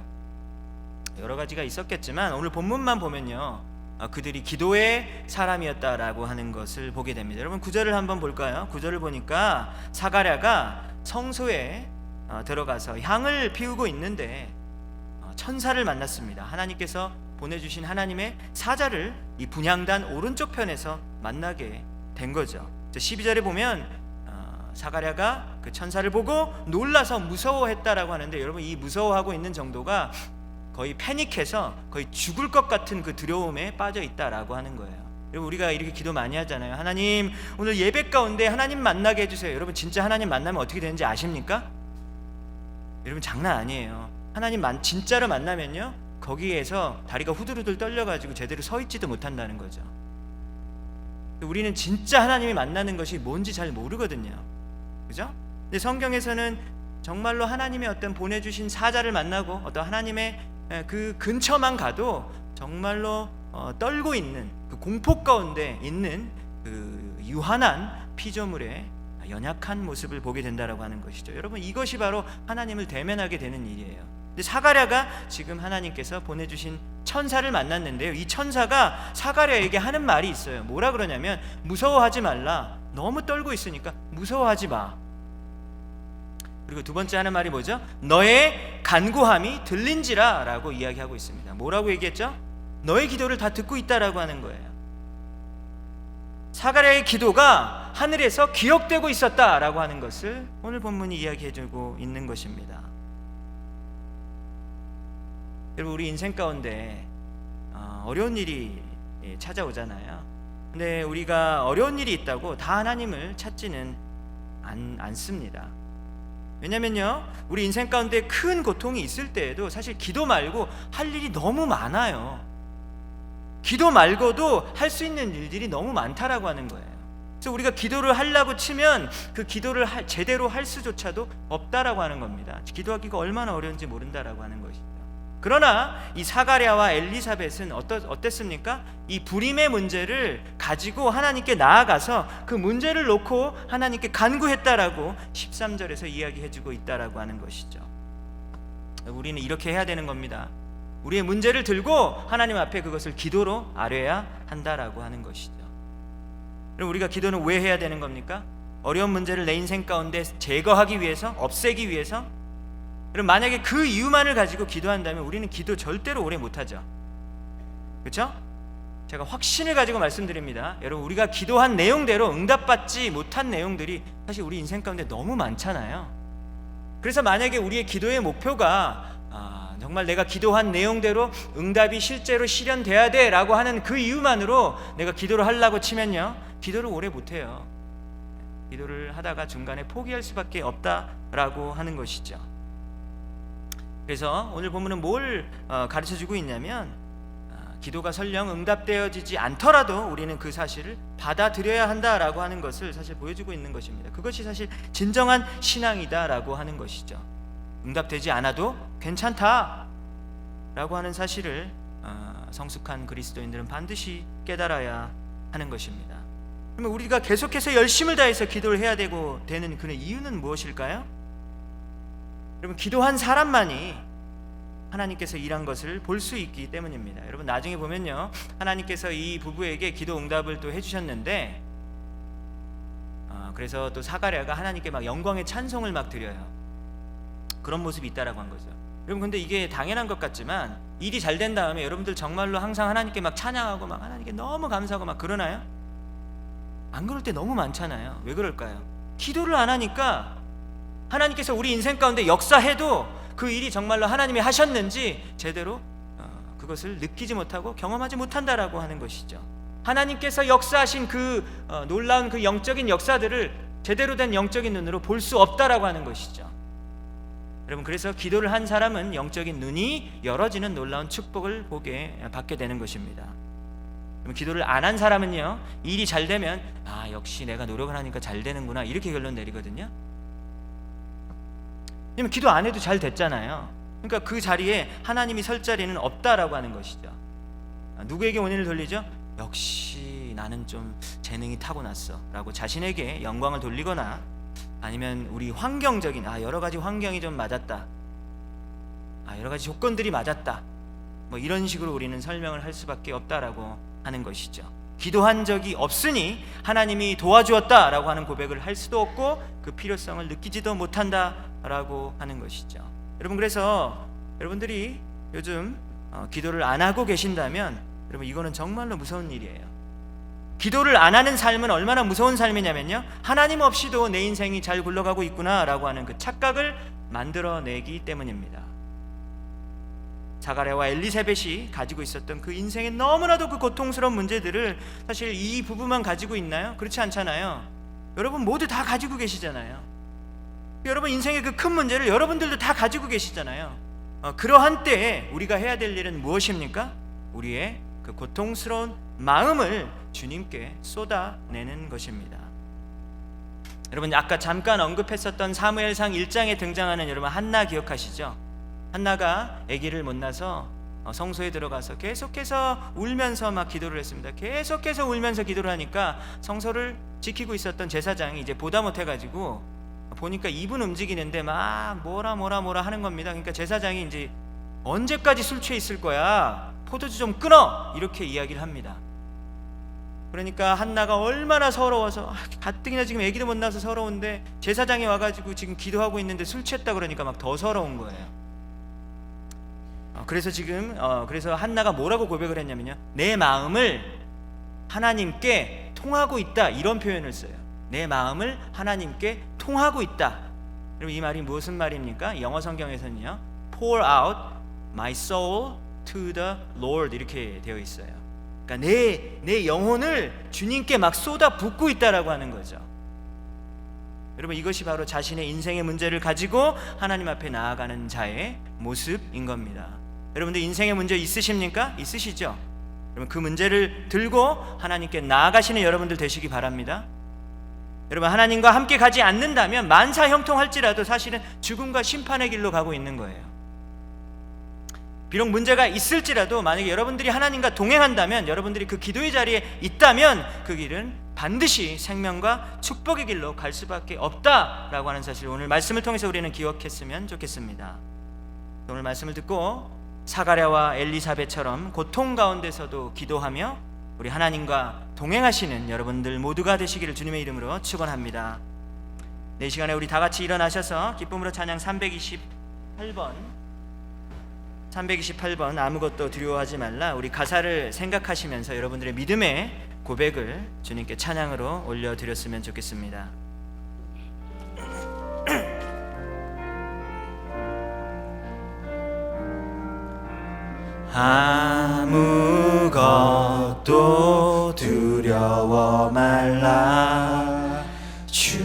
여러 가지가 있었겠지만 오늘 본문만 보면요, 그들이 기도의 사람이었다라고 하는 것을 보게 됩니다. 여러분, 9절을 한번 볼까요? 9절을 보니까 사가랴가 성소에 들어가서 향을 피우고 있는데 천사를 만났습니다. 하나님께서 보내주신 하나님의 사자를 이 분향단 오른쪽 편에서 만나게 된 거죠. 12절에 보면 사가랴가 그 천사를 보고 놀라서 무서워했다라고 하는데, 여러분, 이 무서워하고 있는 정도가 거의 패닉해서 거의 죽을 것 같은 그 두려움에 빠져 있다라고 하는 거예요. 여러분, 우리가 이렇게 기도 많이 하잖아요. 하나님, 오늘 예배 가운데 하나님 만나게 해주세요. 여러분, 진짜 하나님 만나면 어떻게 되는지 아십니까? 여러분, 장난 아니에요. 하나님 진짜로 만나면요, 거기에서 다리가 후들후들 떨려가지고 제대로 서 있지도 못한다는 거죠. 우리는 진짜 하나님이 만나는 것이 뭔지 잘 모르거든요. 그죠? 근데 성경에서는 정말로 하나님의 어떤 보내주신 사자를 만나고 어떤 하나님의 그 근처만 가도 정말로 떨고 있는 그 공포 가운데 있는 그 유한한 피조물의 연약한 모습을 보게 된다라고 하는 것이죠. 여러분, 이것이 바로 하나님을 대면하게 되는 일이에요. 근데 사가랴가 지금 하나님께서 보내주신 천사를 만났는데요, 이 천사가 사가랴에게 하는 말이 있어요. 뭐라 그러냐면, 무서워하지 말라. 너무 떨고 있으니까 무서워하지 마. 그리고 두 번째 하는 말이 뭐죠? 너의 간구함이 들린지라 라고 이야기하고 있습니다. 뭐라고 얘기했죠? 너의 기도를 다 듣고 있다라고 하는 거예요. 사가랴의 기도가 하늘에서 기억되고 있었다라고 하는 것을 오늘 본문이 이야기해주고 있는 것입니다. 여러분, 우리 인생 가운데 어려운 일이 찾아오잖아요. 근데 우리가 어려운 일이 있다고 다 하나님을 찾지는 않습니다. 왜냐면요, 우리 인생 가운데 큰 고통이 있을 때에도 사실 기도 말고 할 일이 너무 많아요. 기도 말고도 할 수 있는 일들이 너무 많다라고 하는 거예요. 그래서 우리가 기도를 하려고 치면 그 기도를 제대로 할 수조차도 없다라고 하는 겁니다. 기도하기가 얼마나 어려운지 모른다라고 하는 것이죠. 그러나 이 사가랴와 엘리사벳은 어땠습니까? 이 불임의 문제를 가지고 하나님께 나아가서 그 문제를 놓고 하나님께 간구했다라고 13절에서 이야기해주고 있다라고 하는 것이죠. 우리는 이렇게 해야 되는 겁니다. 우리의 문제를 들고 하나님 앞에 그것을 기도로 아뢰야 한다라고 하는 것이죠. 그럼 우리가 기도는 왜 해야 되는 겁니까? 어려운 문제를 내 인생 가운데 제거하기 위해서, 없애기 위해서? 그럼 만약에 그 이유만을 가지고 기도한다면 우리는 기도 절대로 오래 못하죠. 그렇죠? 제가 확신을 가지고 말씀드립니다. 여러분, 우리가 기도한 내용대로 응답받지 못한 내용들이 사실 우리 인생 가운데 너무 많잖아요. 그래서 만약에 우리의 기도의 목표가 정말 내가 기도한 내용대로 응답이 실제로 실현돼야 돼라고 하는 그 이유만으로 내가 기도를 하려고 치면요, 기도를 오래 못해요. 기도를 하다가 중간에 포기할 수밖에 없다라고 하는 것이죠. 그래서 오늘 본문은 뭘 가르쳐주고 있냐면, 기도가 설령 응답되어지지 않더라도 우리는 그 사실을 받아들여야 한다라고 하는 것을 사실 보여주고 있는 것입니다. 그것이 사실 진정한 신앙이다라고 하는 것이죠. 응답되지 않아도 괜찮다라고 하는 사실을 성숙한 그리스도인들은 반드시 깨달아야 하는 것입니다. 그러면 우리가 계속해서 열심을 다해서 기도를 해야 되는 그런 이유는 무엇일까요? 여러분, 기도한 사람만이 하나님께서 일한 것을 볼 수 있기 때문입니다. 여러분, 나중에 보면요, 하나님께서 이 부부에게 기도 응답을 또 해주셨는데, 그래서 또 사가랴가 하나님께 막 영광의 찬송을 막 드려요. 그런 모습이 있다라고 한 거죠. 여러분, 근데 이게 당연한 것 같지만 일이 잘 된 다음에 여러분들 정말로 항상 하나님께 막 찬양하고 막 하나님께 너무 감사하고 막 그러나요? 안 그럴 때 너무 많잖아요. 왜 그럴까요? 기도를 안 하니까 하나님께서 우리 인생 가운데 역사해도 그 일이 정말로 하나님이 하셨는지 제대로 그것을 느끼지 못하고 경험하지 못한다라고 하는 것이죠. 하나님께서 역사하신 그 놀라운 그 영적인 역사들을 제대로 된 영적인 눈으로 볼 수 없다라고 하는 것이죠. 여러분, 그래서 기도를 한 사람은 영적인 눈이 열어지는 놀라운 축복을 받게 되는 것입니다. 그럼 기도를 안 한 사람은요, 일이 잘 되면 역시 내가 노력을 하니까 잘 되는구나 이렇게 결론 내리거든요. 왜냐면 기도 안 해도 잘 됐잖아요. 그러니까 그 자리에 하나님이 설 자리는 없다라고 하는 것이죠. 누구에게 원인을 돌리죠? 역시 나는 좀 재능이 타고났어 라고 자신에게 영광을 돌리거나, 아니면 우리 환경적인 여러 가지 환경이 좀 맞았다, 여러 가지 조건들이 맞았다, 뭐 이런 식으로 우리는 설명을 할 수밖에 없다라고 하는 것이죠. 기도한 적이 없으니 하나님이 도와주었다라고 하는 고백을 할 수도 없고 그 필요성을 느끼지도 못한다라고 하는 것이죠. 여러분, 그래서 여러분들이 요즘 기도를 안 하고 계신다면 여러분, 이거는 정말로 무서운 일이에요. 기도를 안 하는 삶은 얼마나 무서운 삶이냐면요, 하나님 없이도 내 인생이 잘 굴러가고 있구나라고 하는 그 착각을 만들어내기 때문입니다. 사가랴와 엘리사벳이 가지고 있었던 그 인생의 너무나도 그 고통스러운 문제들을 사실 이 부부만 가지고 있나요? 그렇지 않잖아요. 여러분 모두 다 가지고 계시잖아요. 여러분 인생의 그 큰 문제를 여러분들도 다 가지고 계시잖아요. 그러한 때에 우리가 해야 될 일은 무엇입니까? 우리의 그 고통스러운 마음을 주님께 쏟아내는 것입니다. 여러분, 아까 잠깐 언급했었던 사무엘상 1장에 등장하는 여러분 한나 기억하시죠? 한나가 아기를 못 낳아서 성소에 들어가서 계속해서 울면서 막 기도를 했습니다. 계속해서 울면서 기도를 하니까 성소를 지키고 있었던 제사장이 이제 보다 못해가지고 보니까 입은 움직이는데 막 뭐라 하는 겁니다. 그러니까 제사장이 이제 언제까지 술 취해 있을 거야, 포도주 좀 끊어, 이렇게 이야기를 합니다. 그러니까 한나가 얼마나 서러워서 가뜩이나 지금 아기도 못 낳아서 서러운데 제사장이 와가지고 지금 기도하고 있는데 술 취했다 그러니까 막 더 서러운 거예요. 그래서 한나가 뭐라고 고백을 했냐면요, 내 마음을 하나님께 통하고 있다, 이런 표현을 써요. 내 마음을 하나님께 통하고 있다. 그럼 이 말이 무슨 말입니까? 영어 성경에서는요, pour out my soul to the Lord 이렇게 되어 있어요. 그러니까 내 영혼을 주님께 막 쏟아 붓고 있다라고 하는 거죠. 여러분, 이것이 바로 자신의 인생의 문제를 가지고 하나님 앞에 나아가는 자의 모습인 겁니다. 여러분들 인생의 문제 있으십니까? 있으시죠? 여러분, 그 문제를 들고 하나님께 나아가시는 여러분들 되시기 바랍니다. 여러분, 하나님과 함께 가지 않는다면 만사 형통할지라도 사실은 죽음과 심판의 길로 가고 있는 거예요. 비록 문제가 있을지라도 만약에 여러분들이 하나님과 동행한다면, 여러분들이 그 기도의 자리에 있다면 그 길은 반드시 생명과 축복의 길로 갈 수밖에 없다라고 하는 사실을 오늘 말씀을 통해서 우리는 기억했으면 좋겠습니다. 오늘 말씀을 듣고 사가랴와 엘리사벳처럼 고통 가운데서도 기도하며 우리 하나님과 동행하시는 여러분들 모두가 되시기를 주님의 이름으로 축원합니다. 이 시간에 우리 다 같이 일어나셔서 기쁨으로 찬양 328번 아무것도 두려워하지 말라, 우리 가사를 생각하시면서 여러분들의 믿음의 고백을 주님께 찬양으로 올려드렸으면 좋겠습니다. 아무것도 두려워 말라. 주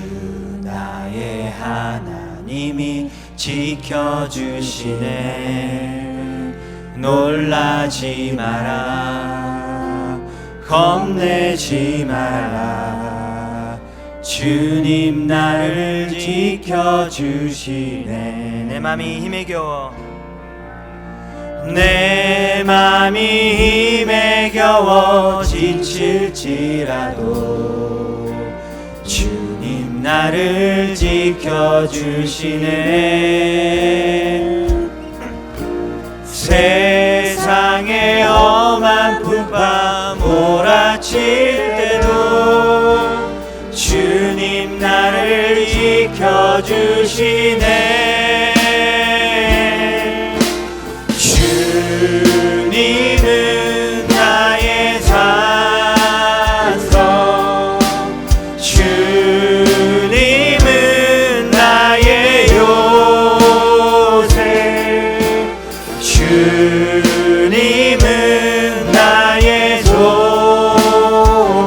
나의 하나님이 지켜주시네. 놀라지 마라, 겁내지 마라. 주님 나를 지켜주시네. 내 맘이 힘에 겨워, 내 맘이 힘에 겨워 지칠지라도 주님 나를 지켜주시네. 세상에 험한 풍파 몰아칠 때도 주님 나를 지켜주시네. 주님은 나의 산성, 주님은 나의 요새, 주님은 나의 소망,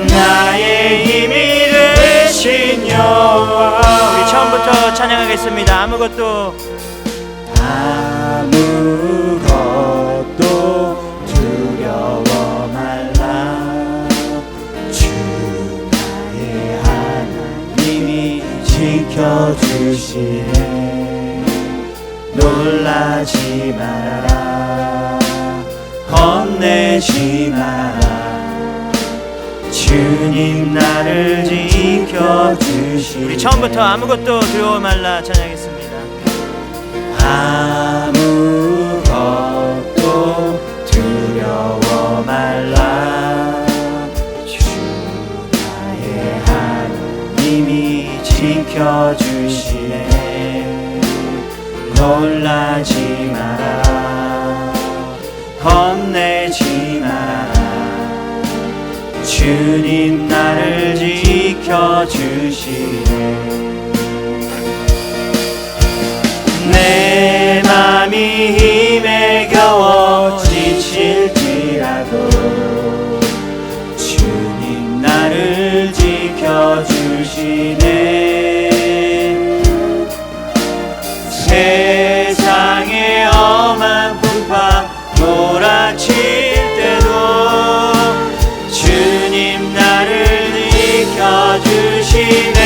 나의 힘이 되신 여호와. 우리 처음부터 찬양하겠습니다. 아무것도 두려워 말라. 주 나의 하나님이 지켜주시네. 놀라지 마라, 겁내지 마라. 주님 나를 지켜주시네. 우리 처음부터 아무것도 두려워 말라 찬양하겠습니다. 아무것도 두려워 말라. 주 나의 하나님이 지켜주시네. 놀라지 마라, 겁내지 마라. 주님 나를 지켜주시네. 내 맘이 힘에 겨워 지칠지라도 주님 나를 지켜주시네. 세상에 험한 풍파 몰아칠 때도 주님 나를 지켜주시네.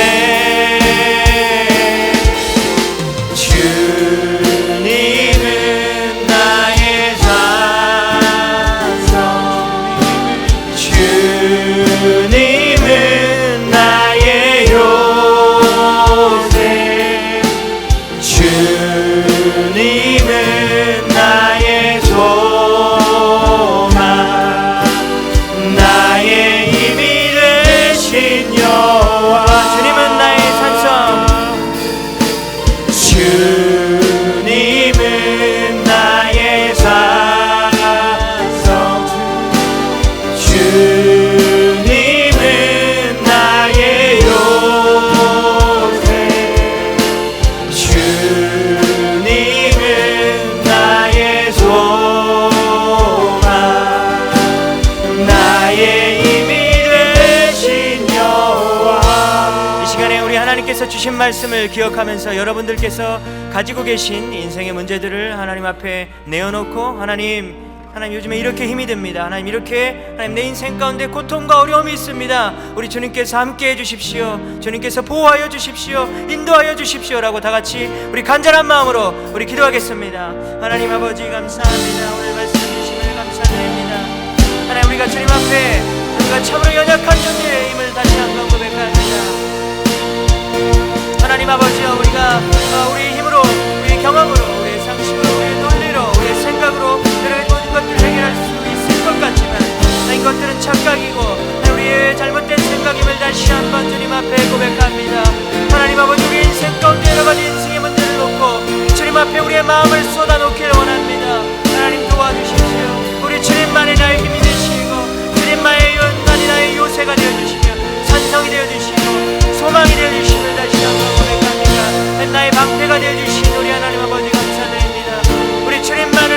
주님은 나의 산성, 주님은 나의 요새, 주님은 나의 소망, 나의 힘이 되신 여호와. 주님은 나의 산성, 주님은 나의 산성, 주님은 나의 요새, 주님은 나의 소망, 나의 힘이 되신 여호와. 이 시간에 우리 하나님께서 주신 말씀을 기억하면서 여러분들께서 가지고 계신 인생의 문제들을 하나님 앞에 내어놓고 하나님 요즘에 이렇게 힘이 듭니다. 하나님 내 인생 가운데 고통과 어려움이 있습니다. 우리 주님께서 함께 해주십시오. 주님께서 보호하여 주십시오. 인도하여 주십시오 라고 다 같이 우리 간절한 마음으로 우리 기도하겠습니다. 하나님 아버지 감사합니다. 오늘 말씀 주심을 감사드립니다. 하나님 우리가 주님 앞에 우리가 참으로 연약한 존재의 힘을 다시 한번 고백합니다. 하나님 아버지여, 우리가 우리 힘으로, 우리 경험으로, 우리의 상식으로, 우리의 논리로, 우리의 생각으로 모든 것들을 해결할 수 있을 것 같지만 이것들은 착각이고 우리의 잘못된 생각임을 다시 한번 주님 앞에 고백합니다. 하나님 아버지, 우리 인생 가운데 여러 가지 인생의 문제를 놓고 주님 앞에 우리의 마음을 쏟아놓기를 원합니다. 하나님 도와주십시오. 우리 주님만이 나의 힘이 되시고 주님만이 나의 요새가 되어주시며 산성이 되어주시고 소망이 되어주심을 다시 한번 고백합니다. 나의 방패가 되어주신 우리 하나님 아버지 감사드립니다. 우리 주님만을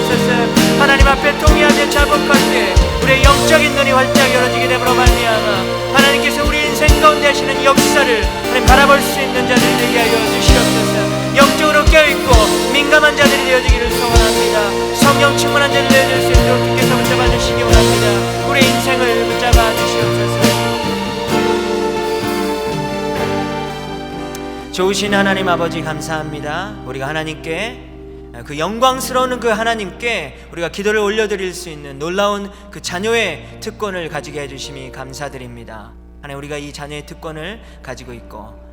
주시옵소서. 하나님 앞에 통회하며 자복할 때 우리의 영적인 눈이 활짝 열어지게 되므로 말미암아 하나님께서 우리 인생 가운데 하시는 역사를 하나님 바라볼 수 있는 자들이 되게 하여 주시옵소서. 영적으로 깨어있고 민감한 자들이 되어지기를 소원합니다. 성령 충만한 자들이 되어질 수 있도록 주께서 붙잡아 주시기 원합니다. 우리의 인생을 붙잡아 주시옵소서. 좋으신 하나님 아버지 감사합니다. 우리가 하나님께 그 영광스러운 그 하나님께 우리가 기도를 올려드릴 수 있는 놀라운 그 자녀의 특권을 가지게 해주심이 감사드립니다. 하나님, 우리가 이 자녀의 특권을 가지고 있고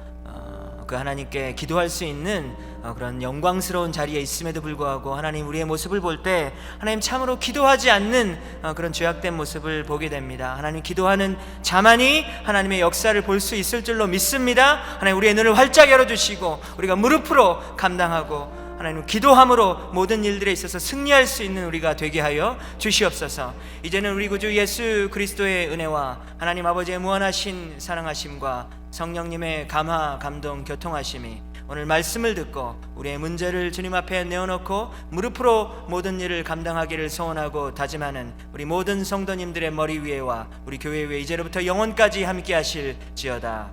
그 하나님께 기도할 수 있는 그런 영광스러운 자리에 있음에도 불구하고 하나님, 우리의 모습을 볼 때 하나님 참으로 기도하지 않는 그런 죄악된 모습을 보게 됩니다. 하나님, 기도하는 자만이 하나님의 역사를 볼 수 있을 줄로 믿습니다. 하나님, 우리의 눈을 활짝 열어주시고 우리가 무릎으로 감당하고 하나님, 기도함으로 모든 일들에 있어서 승리할 수 있는 우리가 되게 하여 주시옵소서. 이제는 우리 구주 예수 그리스도의 은혜와 하나님 아버지의 무한하신 사랑하심과 성령님의 감화, 감동, 교통하심이 오늘 말씀을 듣고 우리의 문제를 주님 앞에 내어놓고 무릎으로 모든 일을 감당하기를 소원하고 다짐하는 우리 모든 성도님들의 머리 위에와 우리 교회 위에 이제로부터 영원까지 함께 하실지어다.